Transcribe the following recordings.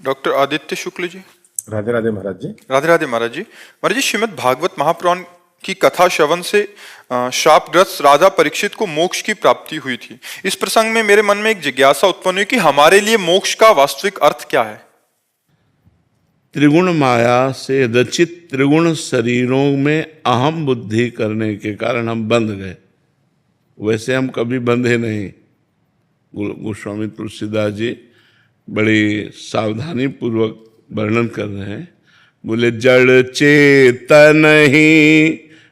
Doctor Aditya Shukla ji. Radhe Radhe महाराज जी। राधे राधे महाराज जी। महाराज जी, श्रीमद् भागवत महापुराण की कथा श्रवण से शापग्रस्त राजा परीक्षित को मोक्ष की प्राप्ति हुई थी। इस प्रसंग में मेरे मन में एक जिज्ञासा उत्पन्न हुई कि हमारे लिए मोक्ष का वास्तविक अर्थ क्या है। त्रिगुण माया से रचित त्रिगुण शरीरों में अहम बुद्धि करने के कारण हम बंध गए। वैसे हम कभी बंधे नहीं। गोस्वामी तुलसीदास जी बड़ी सावधानी पूर्वक वर्णन कर रहे हैं। बोले जड़ चेतन ही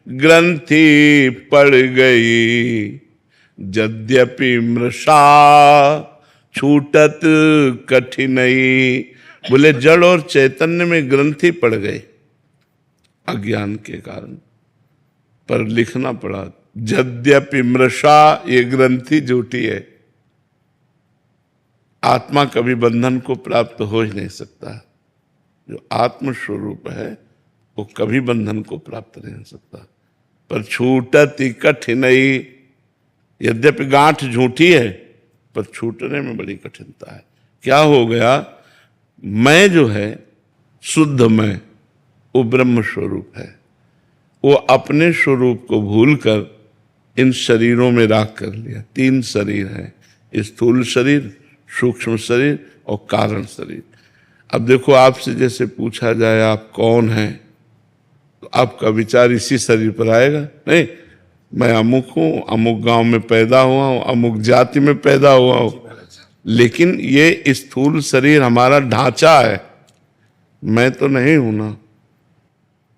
ग्रंथि पड़ गई, यद्यपि मृषा छूटत कठिनई। बोले जड़ और चैतन्य में ग्रंथि पड़ गए अज्ञान के कारण, पर लिखना पड़ा यद्यपि मृषा, ये ग्रंथि झूठी है। आत्मा कभी बंधन को प्राप्त हो ही नहीं सकता। जो आत्म स्वरूप है वो कभी बंधन को प्राप्त नहीं हो सकता। पर छूटत कठिनई, यद्यपि गांठ झूठी है पर छूटने में बड़ी कठिनता है। क्या हो गया? मैं जो है शुद्ध मैं, वो ब्रह्म स्वरूप है। वो अपने स्वरूप को भूलकर इन शरीरों में राख कर लिया। तीन शरीर हैं, स्थूल शरीर, सूक्ष्म शरीर और कारण शरीर। अब देखो, आपसे जैसे पूछा जाए आप कौन हैं, तो आपका विचार इसी शरीर पर आएगा। नहीं, मैं अमुक हूँ, अमुक गांव में पैदा हुआ हूँ, अमुक जाति में पैदा हुआ हूँ। लेकिन ये स्थूल शरीर हमारा ढांचा है, मैं तो नहीं हूं ना।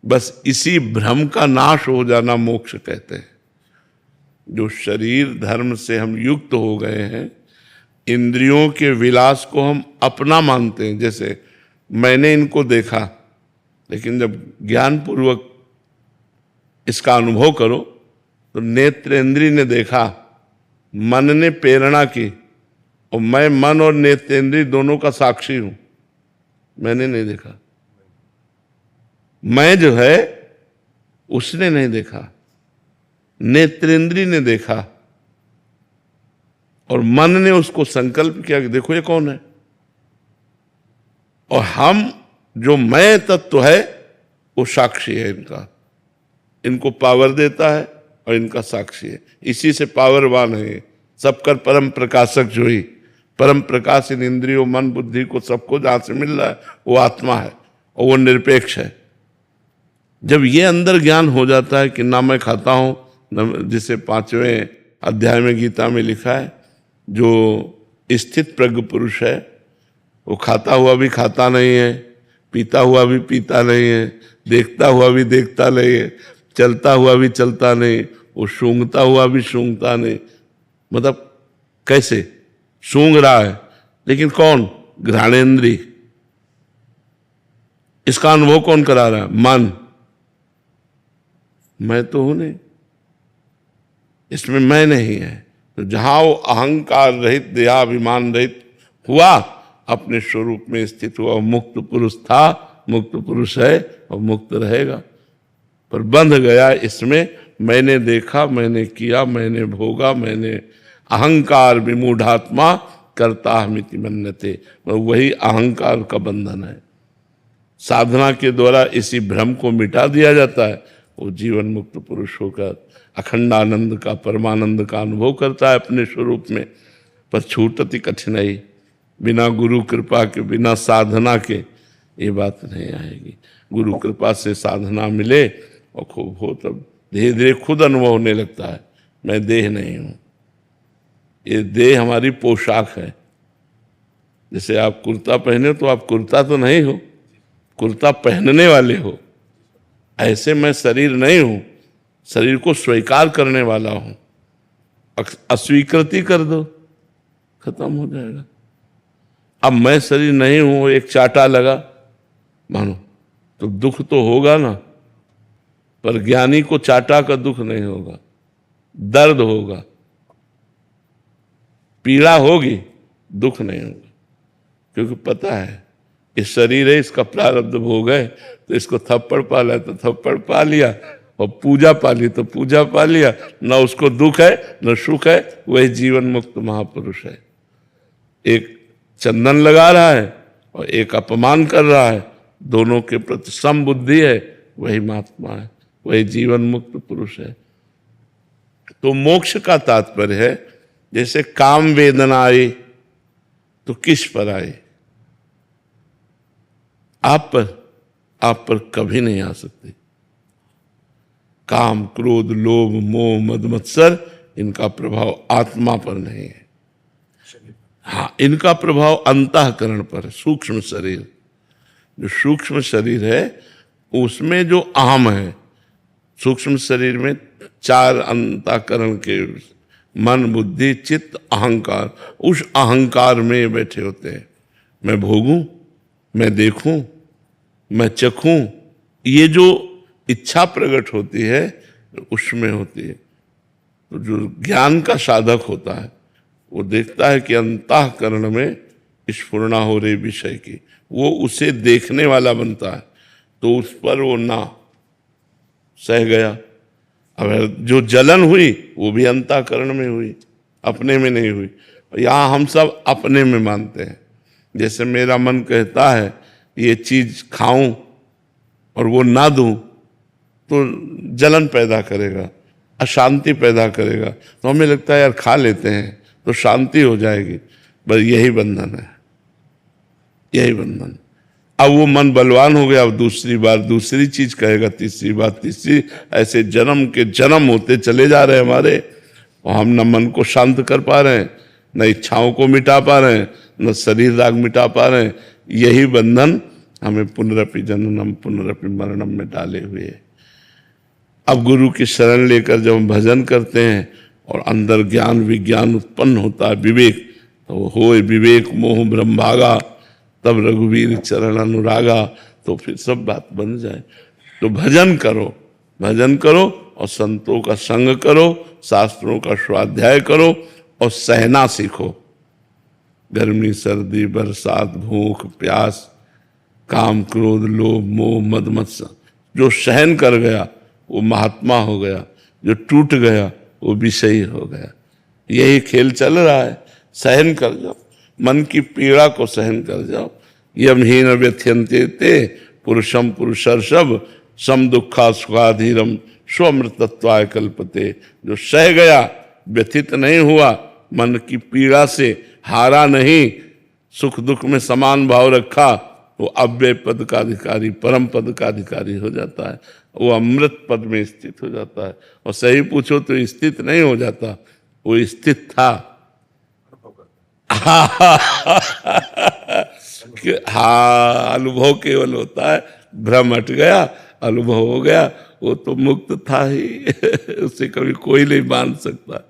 बस इसी भ्रम का नाश हो जाना मोक्ष कहते हैं। जो शरीर धर्म से हम युक्त हो गए हैं, इंद्रियों के विलास को हम अपना मानते हैं। जैसे मैंने इनको देखा, लेकिन जब ज्ञान पूर्वक इसका अनुभव करो तो नेत्रेंद्रिय ने देखा, मन ने प्रेरणा की, और मैं मन और नेत्रेंद्रिय दोनों का साक्षी हूं। मैंने नहीं देखा। मैं जो है उसने नहीं देखा, नेत्रेंद्रिय ने देखा और मन ने उसको संकल्प किया कि देखो ये कौन है। और हम जो मैं तत्व है वो साक्षी है इनका, इनको पावर देता है और इनका साक्षी है। इसी से पावरवान है। सबकर परम प्रकाशक जो ही परम प्रकाश इन इंद्रियों मन बुद्धि को सबको जहां से मिल रहा है वो आत्मा है और वो निरपेक्ष है। जब ये अंदर ज्ञान हो जाता है कि ना मैं खाता हूं, जिसे 5वें अध्याय में गीता में लिखा है, जो स्थित प्रज्ञ पुरुष है वो खाता हुआ भी खाता नहीं है, पीता हुआ भी पीता नहीं है, देखता हुआ भी देखता नहीं है, चलता हुआ भी चलता नहीं, वो सूंघता हुआ भी सूंघता नहीं। मतलब कैसे सूंघ रहा है, लेकिन कौन? घ्राणेन्द्रिय। इसका अनुभव कौन करा रहा है? मन। मैं तो हूं नहीं, इसमें मैं नहीं है। तो जहां वो अहंकार रहित, देहाभिमान रहित हुआ, अपने स्वरूप में स्थित हुआ, मुक्त पुरुष था, मुक्त पुरुष है और मुक्त रहेगा। पर बंध गया इसमें, मैंने देखा, मैंने किया, मैंने भोगा, मैंने अहंकार विमूढ़ात्मा करता हमिति मन्यते। वही अहंकार का बंधन है। साधना के द्वारा इसी भ्रम को मिटा दिया जाता है। वो जीवन मुक्त पुरुष होकर अखंडानंद का, परमानंद का अनुभव करता है अपने स्वरूप में। पर छूटती कठिनाई, बिना गुरु कृपा के, बिना साधना के ये बात नहीं आएगी। गुरु कृपा से साधना मिले और खूब हो, तब धीरे धीरे खुद अनुभव होने लगता है मैं देह नहीं हूं। ये देह हमारी पोशाक है। जैसे आप कुर्ता पहने तो आप कुर्ता तो नहीं हो, कुर्ता पहनने वाले हो। ऐसे मैं शरीर नहीं हूं, शरीर को स्वीकार करने वाला हूं। अस्वीकृति कर दो, खत्म हो जाएगा। अब मैं शरीर नहीं हूं, एक चाटा लगा मानो तो दुख तो होगा ना, पर ज्ञानी को चाटा का दुख नहीं होगा, दर्द होगा, पीड़ा होगी, दुख नहीं होगा। क्योंकि पता है ये शरीर है, इसका प्रारब्ध भोग है, तो इसको थप्पड़ पाला है तो थप्पड़ पा लिया, और पूजा पाली तो पूजा पा लिया। न उसको दुख है न सुख है, वही जीवन मुक्त महापुरुष है। एक चंदन लगा रहा है और एक अपमान कर रहा है, दोनों के प्रति समबुद्धि है, वही महात्मा है, वही जीवन मुक्त पुरुष है। तो मोक्ष का तात्पर्य है, जैसे काम वेदना आई तो किस पर आई? आप पर कभी नहीं आ सकती। काम, क्रोध, लोभ, मोह, मद, मत्सर, इनका प्रभाव आत्मा पर नहीं है। हाँ, इनका प्रभाव अंतःकरण पर है, सूक्ष्म शरीर। जो सूक्ष्म शरीर है उसमें जो अहम है, सूक्ष्म शरीर में 4 अंतःकरण के मन, बुद्धि, चित्त, अहंकार, उस अहंकार में बैठे होते हैं। मैं भोगूं, मैं देखूं, मैं चखूं, ये जो इच्छा प्रकट होती है उसमें होती है। तो जो ज्ञान का साधक होता है वो देखता है कि अंतःकरण में स्फुरणा हो रही विषय की, वो उसे देखने वाला बनता है, तो उस पर वो ना सह गया। अब जो जलन हुई वो भी अंतःकरण में हुई, अपने में नहीं हुई। यहाँ हम सब अपने में मानते हैं। जैसे मेरा मन कहता है ये चीज खाऊं और वो ना दूं तो जलन पैदा करेगा, अशांति पैदा करेगा, तो हमें लगता है यार खा लेते हैं तो शांति हो जाएगी। बस यही बंधन है, यही बंधन। अब वो मन बलवान हो गया, अब दूसरी बार दूसरी चीज कहेगा, तीसरी बार तीसरी, ऐसे जन्म के जन्म होते चले जा रहे हैं हमारे, और हम न मन को शांत कर पा रहे हैं, न इच्छाओं को मिटा पा रहे हैं, न शरीर राग मिटा पा रहे हैं। यही बंधन हमें पुनरपि जननम पुनरपि मरणम में डाले हुए है। अब गुरु की शरण लेकर जब हम भजन करते हैं और अंदर ज्ञान विज्ञान उत्पन्न होता है, विवेक, तो होए विवेक मोह ब्रह्मभागा, तब रघुवीर चरण अनुरागा, तो फिर सब बात बन जाए। तो भजन करो, भजन करो और संतों का संग करो, शास्त्रों का स्वाध्याय करो और सहना सीखो। गर्मी, सर्दी, बरसात, भूख, प्यास, काम, क्रोध, लोभ, मोह, मद, मत्सर, जो सहन कर गया वो महात्मा हो गया, जो टूट गया वो विषयी हो गया। यही खेल चल रहा है। सहन कर जाओ, मन की पीड़ा को सहन कर जाओ। यमहीन व्यथ्यन्ते ते पुरुषम पुरुषर्षभ सम दुखा सुखाधीरम स्वमृतत्वाय कल्पते। जो सह गया, व्यथित नहीं हुआ, मन की पीड़ा से हारा नहीं, सुख दुख में समान भाव रखा, वो अव्यय पद का अधिकारी, परम पद का अधिकारी हो जाता है। वो अमृत पद में स्थित हो जाता है। और सही पूछो तो स्थित नहीं हो जाता, वो स्थित था। हाँ, अनुभव केवल होता है, भ्रम हट गया, अनुभव हो गया, वो तो मुक्त था ही। उसे कभी कोई नहीं मान सकता।